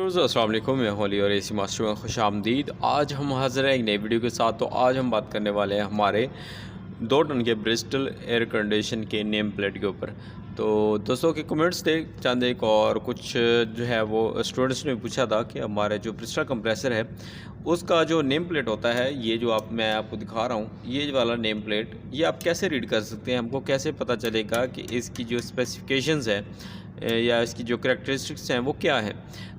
Viewers अस्सलाम वालेकुम, मैं होली और एसी मास्टर में खुश आमदीद। आज हम हाज़िर हैं एक नई वीडियो के साथ। तो आज हम बात करने वाले हैं हमारे 2 टन के ब्रिस्टल एयर कंडीशन के नेम प्लेट के ऊपर। तो दोस्तों के कमेंट्स थे चंद एक, और कुछ जो है वो स्टूडेंट्स ने पूछा था कि हमारे जो ब्रिस्टल कंप्रेसर है उसका जो नेम प्लेट होता है, ये जो मैं आपको दिखा रहा हूँ, ये वाला नेम प्लेट, ये आप कैसे रीड कर सकते हैं, हमको कैसे पता चलेगा कि इसकी जो स्पेसिफिकेशंस है या इसकी जो करैक्टरिस्टिक्स हैं वो क्या हैं।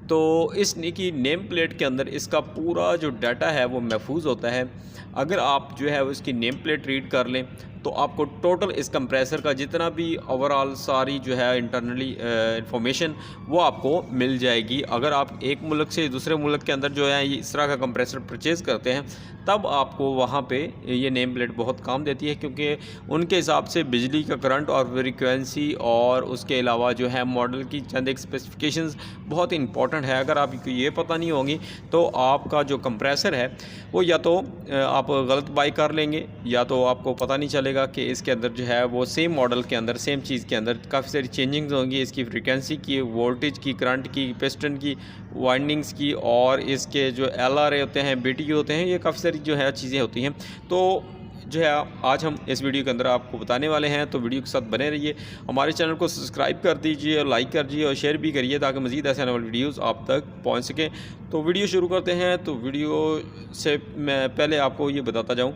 तो इस की नेम प्लेट के अंदर इसका पूरा जो डाटा है वो महफूज होता है। अगर आप जो है उसकी नेम प्लेट रीड कर लें तो आपको टोटल इस कंप्रेसर का जितना भी ओवरऑल सारी जो है इंटरनली इंफॉर्मेशन वो आपको मिल जाएगी। अगर आप एक मुल्क से दूसरे मुल्क के अंदर जो है इस तरह का कंप्रेसर परचेज़ करते हैं तब आपको वहाँ पे ये नेम प्लेट बहुत काम देती है, क्योंकि उनके हिसाब से बिजली का करंट और फ्रीक्वेंसी और उसके अलावा जो है मॉडल की चंद एक स्पेसिफिकेशंस बहुत इंपॉर्टेंट है। अगर आपको ये पता नहीं होगी तो आपका जो कंप्रेसर है वो या तो आप गलत बाई कर लेंगे, या तो आपको पता नहीं चलेगा कि इसके अंदर जो है वो सेम मॉडल के अंदर सेम चीज़ के अंदर काफ़ी सारी चेंजिंग्स होंगी, इसकी फ्रीक्वेंसी की, वोल्टेज की, करंट की, पिस्टन की, वाइंडिंग्स की, और इसके जो LRA होते हैं, BTU होते हैं, ये काफ़ी सारी जो है चीज़ें होती हैं। तो जो है आज हम इस वीडियो के अंदर आपको बताने वाले हैं, तो वीडियो के साथ बने रहिए। हमारे चैनल को सब्सक्राइब कर दीजिए और लाइक कर दीजिए और शेयर भी करिए ताकि मज़ीद ऐसे आने वाली वीडियोज़ आप तक पहुँच सकें। तो वीडियो शुरू करते हैं। तो वीडियो से मैं पहले आपको ये बताता जाऊँ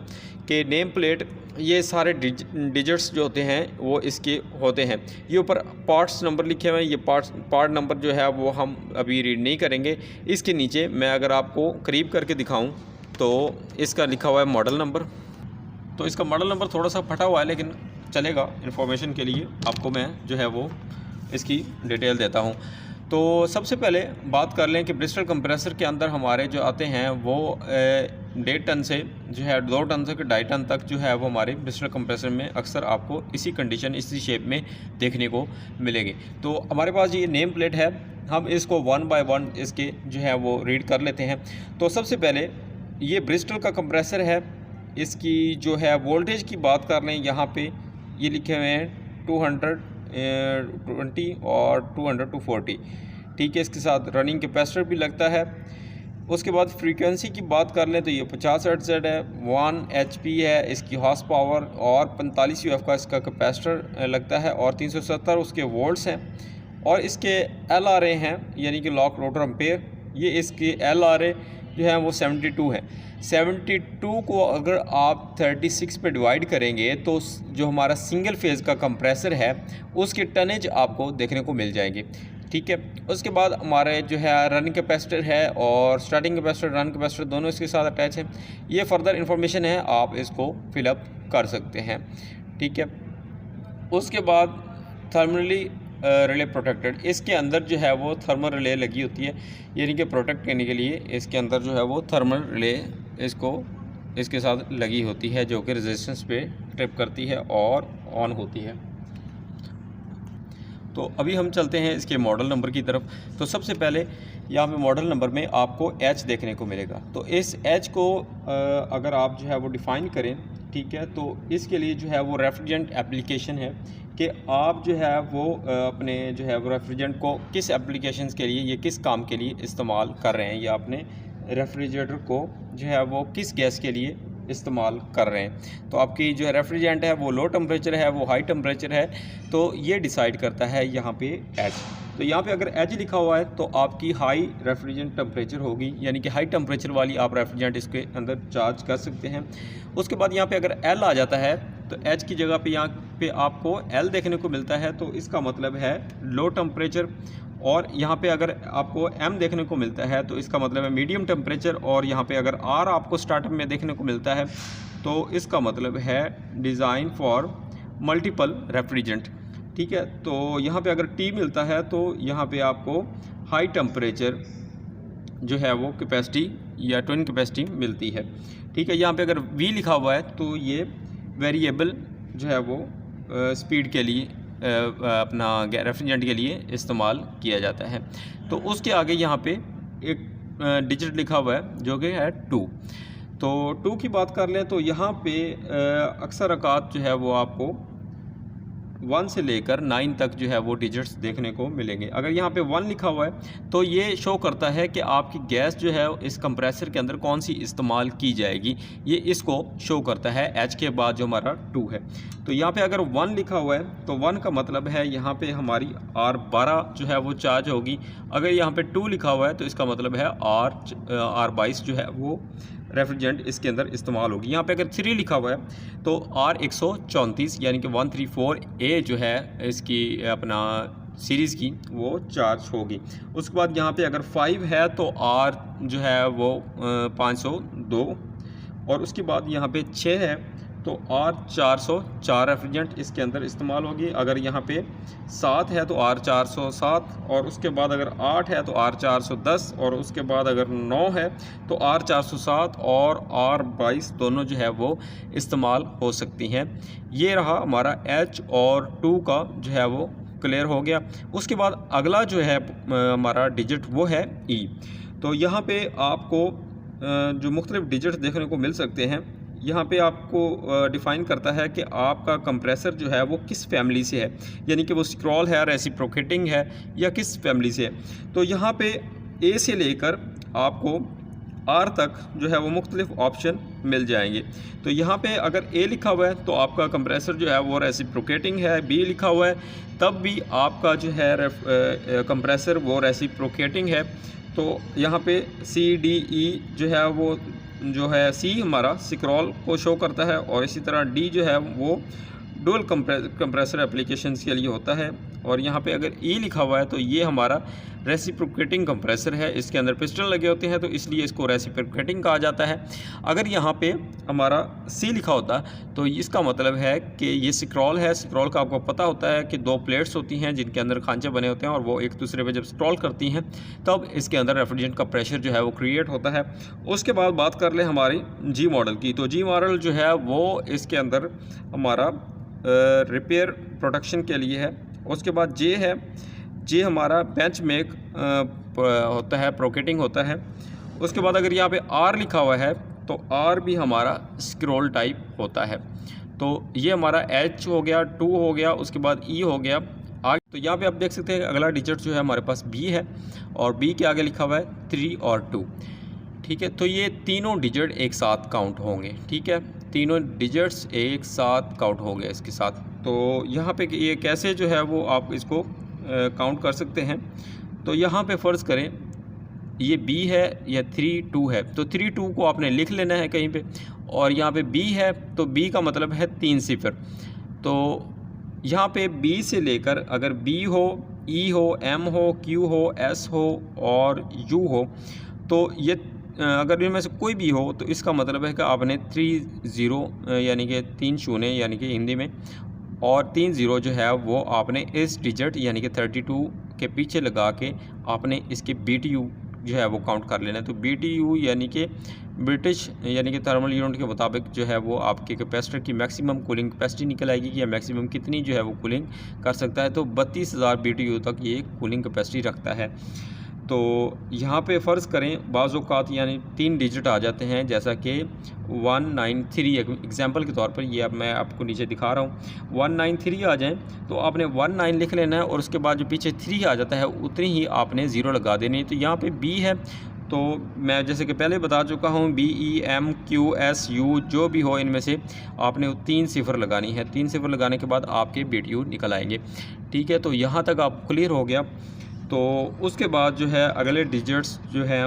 कि नेम प्लेट, ये सारे डिजिट्स जो होते हैं वो इसके होते हैं। ये ऊपर पार्ट्स नंबर लिखे हुए हैं, ये पार्ट नंबर जो है वो हम अभी रीड नहीं करेंगे। इसके नीचे मैं अगर आपको करीब करके दिखाऊं तो इसका लिखा हुआ है मॉडल नंबर। तो इसका मॉडल नंबर थोड़ा सा फटा हुआ है, लेकिन चलेगा, इन्फॉर्मेशन के लिए आपको मैं जो है वो इसकी डिटेल देता हूँ। तो सबसे पहले बात कर लें कि ब्रिस्टल कंप्रेसर के अंदर हमारे जो आते हैं वो 1.5 टन से जो है 2 टन से 2.5 टन तक जो है वो हमारे ब्रिस्टल कंप्रेसर में अक्सर आपको इसी कंडीशन, इसी शेप में देखने को मिलेंगे। तो हमारे पास ये नेम प्लेट है, हम इसको 1 बाय 1 इसके जो है वो रीड कर लेते हैं। तो सबसे पहले ये ब्रिस्टल का कंप्रेसर है, इसकी जो है वोल्टेज की बात कर लें, यहाँ पे ये लिखे हुए हैं 220 और 240, ठीक है। इसके साथ रनिंग कैपेसिटर भी लगता है। उसके बाद फ्रीक्वेंसी की बात कर लें तो ये 50 हर्ट्ज़ है, 1 HP है इसकी हॉर्स पावर, और 45 UF का इसका कैपेसिटर लगता है, और 370 उसके वोल्ट्स हैं। और इसके LRA हैं, यानी कि लॉक रोटर एम्पेयर। ये इसके LRA जो है वो 72 है। 72 को अगर आप 36 पे डिवाइड करेंगे तो जो हमारा सिंगल फेज़ का कंप्रेसर है उसके टनेज आपको देखने को मिल जाएंगे, ठीक है। उसके बाद हमारे जो है रनिंग कैपेसिटर है और स्टार्टिंग कैपेसिटर, रन कैपेसिटर दोनों इसके साथ अटैच है। ये फर्दर इन्फॉर्मेशन है, आप इसको फिलअप कर सकते हैं, ठीक है। उसके बाद थर्मली रिले प्रोटेक्टेड, इसके अंदर जो है वो थर्मल रिले लगी होती है, यानी कि प्रोटेक्ट करने के लिए इसके अंदर जो है वो थर्मल रिले इसको इसके साथ लगी होती है, जो कि रेजिस्टेंस पे ट्रिप करती है और ऑन होती है। तो अभी हम चलते हैं इसके मॉडल नंबर की तरफ। तो सबसे पहले यहाँ पे मॉडल नंबर में आपको H देखने को मिलेगा। तो इस H को अगर आप जो है वो डिफ़ाइन करें, ठीक है, तो इसके लिए जो है वो रेफ्रिजरेंट एप्लीकेशन है कि आप जो है वो अपने जो है वो रेफ्रिजरेंट को किस एप्लीकेशंस के लिए, ये किस काम के लिए इस्तेमाल कर रहे हैं, या अपने रेफ्रिजरेटर को जो है वो किस गैस के लिए इस्तेमाल कर रहे हैं। तो आपकी जो है रेफ्रिजरेंट है वो लो टेम्परेचर है, वो हाई टेम्परेचर है, तो ये डिसाइड करता है यहाँ पे H। तो यहाँ पे अगर H लिखा हुआ है तो आपकी हाई रेफ्रिजरेंट टेम्परेचर होगी, यानी कि हाई टेम्परेचर वाली आप रेफ्रिजरेंट इसके अंदर चार्ज कर सकते हैं। उसके बाद यहाँ पे अगर L आ जाता है तो H की जगह पे यहाँ पे आपको L देखने को मिलता है, तो इसका मतलब है लो टेम्परेचर। और यहाँ पे अगर आपको M देखने को मिलता है तो इसका मतलब है मीडियम टेम्परेचर। और यहाँ पे अगर R आपको स्टार्टअप में देखने को मिलता है तो इसका मतलब है डिज़ाइन फॉर मल्टीपल रेफ्रिजरेंट, ठीक है। तो यहाँ पे अगर T मिलता है तो यहाँ पे आपको हाई टेम्परेचर जो है वो कैपेसिटी या ट्विन कैपेसिटी मिलती है, ठीक है। यहाँ पे अगर V लिखा हुआ है तो ये वेरिएबल जो है वो स्पीड के लिए अपना रेफ्रिजरेंट के लिए इस्तेमाल किया जाता है। तो उसके आगे यहाँ पे एक डिजिट लिखा हुआ है जो कि है 2। तो 2 की बात कर लें तो यहाँ पे अक्सर औक़ात जो है वो आपको 1 से लेकर 9 तक जो है वो डिजिट्स देखने को मिलेंगे। अगर यहाँ पे 1 लिखा हुआ है तो ये शो करता है कि आपकी गैस जो है इस कंप्रेसर के अंदर कौन सी इस्तेमाल की जाएगी, ये इसको शो करता है। H के बाद जो हमारा 2 है, तो यहाँ पे अगर 1 लिखा हुआ है तो 1 का मतलब है यहाँ पे हमारी R12 जो है वो चार्ज होगी। अगर यहाँ पे 2 लिखा हुआ है तो इसका मतलब है R22 जो है वो रेफ्रिजरेंट इसके अंदर इस्तेमाल होगी। यहाँ पे अगर 3 लिखा हुआ है तो R134 यानी कि 134A जो है इसकी अपना सीरीज़ की वो चार्ज होगी। उसके बाद यहाँ पे अगर 5 है तो R जो है वो 502, और उसके बाद यहाँ पे 6 है तो R404 रेफ्रिजरेंट इसके अंदर इस्तेमाल होगी। अगर यहाँ पे 7 है तो R407, और उसके बाद अगर 8 है तो R410, और उसके बाद अगर 9 है तो R407 और R22 दोनों जो है वो इस्तेमाल हो सकती हैं। ये रहा हमारा H और 2 का जो है वो क्लियर हो गया। उसके बाद अगला जो है हमारा डिजिट वो है E। तो यहाँ पे आपको जो मुख्तलिफ डिजिट देखने को मिल सकते हैं, यहाँ पे आपको डिफ़ाइन करता है कि आपका कंप्रेसर जो है वो किस फैमिली से है, यानी कि वो स्क्रॉल है, रेसिप्रोकेटिंग है या किस फैमिली से है। तो यहाँ पे ए से लेकर आपको आर तक जो है वो मुख्तलिफ ऑप्शन मिल जाएंगे। तो यहाँ पे अगर ए लिखा हुआ है तो आपका कंप्रेसर जो है वो रेसिप्रोकेटिंग है, बी लिखा हुआ है तब भी आपका जो है कंप्रेसर वो रेसिप्रोकेटिंग है। तो यहाँ पे सी डी ई जो है वो जो है सी हमारा स्क्रॉल को शो करता है, और इसी तरह डी जो है वो डुअल कंप्रेसर एप्लीकेशंस के लिए होता है। और यहाँ पे अगर ई लिखा हुआ है तो ये हमारा रेसिप्रोकेटिंग कंप्रेसर है, इसके अंदर पिस्टन लगे होते हैं तो इसलिए इसको रेसिप्रोकेटिंग कहा जाता है। अगर यहाँ पे हमारा सी लिखा होता तो इसका मतलब है कि ये स्क्रॉल है। स्क्रॉल का आपको पता होता है कि 2 प्लेट्स होती हैं जिनके अंदर खांचे बने होते हैं, और वो एक दूसरे पे जब स्क्रॉल करती हैं तब इसके अंदर रेफ्रिजरेंट का प्रेशर जो है वो क्रिएट होता है। उसके बाद बात कर लें हमारी जी मॉडल की, तो जी मॉडल जो है वो इसके अंदर हमारा रिपेयर प्रोटेक्शन के लिए है। उसके बाद जे है, जे हमारा बेंच मेक होता है, प्रोकेटिंग होता है। उसके बाद अगर यहाँ पे आर लिखा हुआ है तो आर भी हमारा स्क्रॉल टाइप होता है। तो ये हमारा एच हो गया, 2 हो गया, उसके बाद ई हो गया आगे। तो यहाँ पे आप देख सकते हैं अगला डिजिट जो है हमारे पास बी है, और बी के आगे लिखा हुआ है 3 और 2। ठीक है, तो ये तीनों डिजिट एक साथ काउंट होंगे। ठीक है, तीनों डिजिट्स एक साथ काउंट हो गए इसके साथ। तो यहाँ पे ये कैसे जो है वो आप इसको काउंट कर सकते हैं। तो यहाँ पे फ़र्ज़ करें ये बी है या 3 2 है, तो 3 2 को आपने लिख लेना है कहीं पे, और यहाँ पे बी है तो बी का मतलब है 3 0। तो यहाँ पे बी से लेकर अगर बी हो, ई हो, एम हो, क्यू हो, एस हो और यू हो, तो ये अगर इनमें से कोई भी हो तो इसका मतलब है कि आपने 3 0 यानी कि 3 शून्य यानी कि हिंदी में, और 3 0 जो है वो आपने इस डिजिट यानी कि 32 के पीछे लगा के आपने इसके BTU जो है वो काउंट कर लेना है। तो BTU यानी कि ब्रिटिश यानी कि थर्मल यूनिट के मुताबिक जो है वो आपके कैपेसिटर की मैक्सिमम कूलिंग कैपेसिटी निकल आएगी कि या मैक्सिमम कितनी जो है वो कूलिंग कर सकता है। तो 32,000 BTU तक ये कूलिंग कैपेसिटी रखता है। तो यहाँ पे फ़र्ज़ करें बाज़ औक़ात यानी 3 डिजिट आ जाते हैं, जैसा कि 193 एग्जांपल के तौर पर, ये अब मैं आपको नीचे दिखा रहा हूँ। 193 आ जाएं तो आपने 19 लिख लेना है, और उसके बाद जो पीछे 3 आ जाता है उतनी ही आपने 0 लगा देनी है। तो यहाँ पे बी है तो मैं जैसे कि पहले बता चुका हूँ BE M Q S U जो भी हो इनमें से आपने 3 0 लगानी है। 3 0 लगाने के बाद आपके BTU निकल आएंगे। ठीक है, तो यहाँ तक आप क्लियर हो गया। तो उसके बाद जो है अगले डिजिट्स जो हैं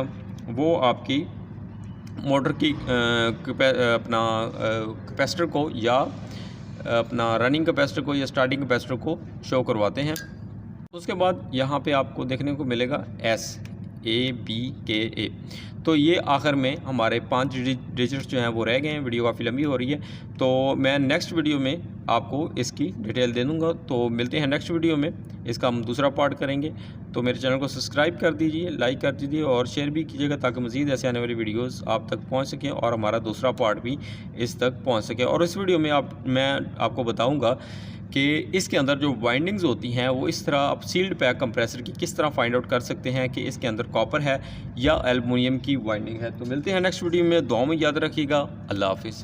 वो आपकी मोटर की अपना कैपेसिटर को या अपना रनिंग कैपेसिटर को या स्टार्टिंग कैपेसिटर को शो करवाते हैं। उसके बाद यहाँ पे आपको देखने को मिलेगा SABKA। तो ये आखिर में हमारे 5 डिजिट्स जो हैं वो रह गए हैं। वीडियो काफ़ी लंबी हो रही है, तो मैं नेक्स्ट वीडियो में आपको इसकी डिटेल दे दूँगा। तो मिलते हैं नेक्स्ट वीडियो में, इसका हम दूसरा पार्ट करेंगे। तो मेरे चैनल को सब्सक्राइब कर दीजिए, लाइक कर दीजिए और शेयर भी कीजिएगा, ताकि मज़ीद ऐसे आने वाली वीडियोस आप तक पहुंच सकें और हमारा दूसरा पार्ट भी इस तक पहुंच सके। और इस वीडियो में मैं आपको बताऊंगा कि इसके अंदर जो वाइंडिंग्स होती हैं वो इस तरह आप सील्ड पैक कंप्रेसर की किस तरह फाइंड आउट कर सकते हैं कि इसके अंदर कॉपर है या एल्युमिनियम की वाइंडिंग है। तो मिलते हैं नेक्स्ट वीडियो में, दुआ में याद रखिएगा। अल्लाह हाफिज़।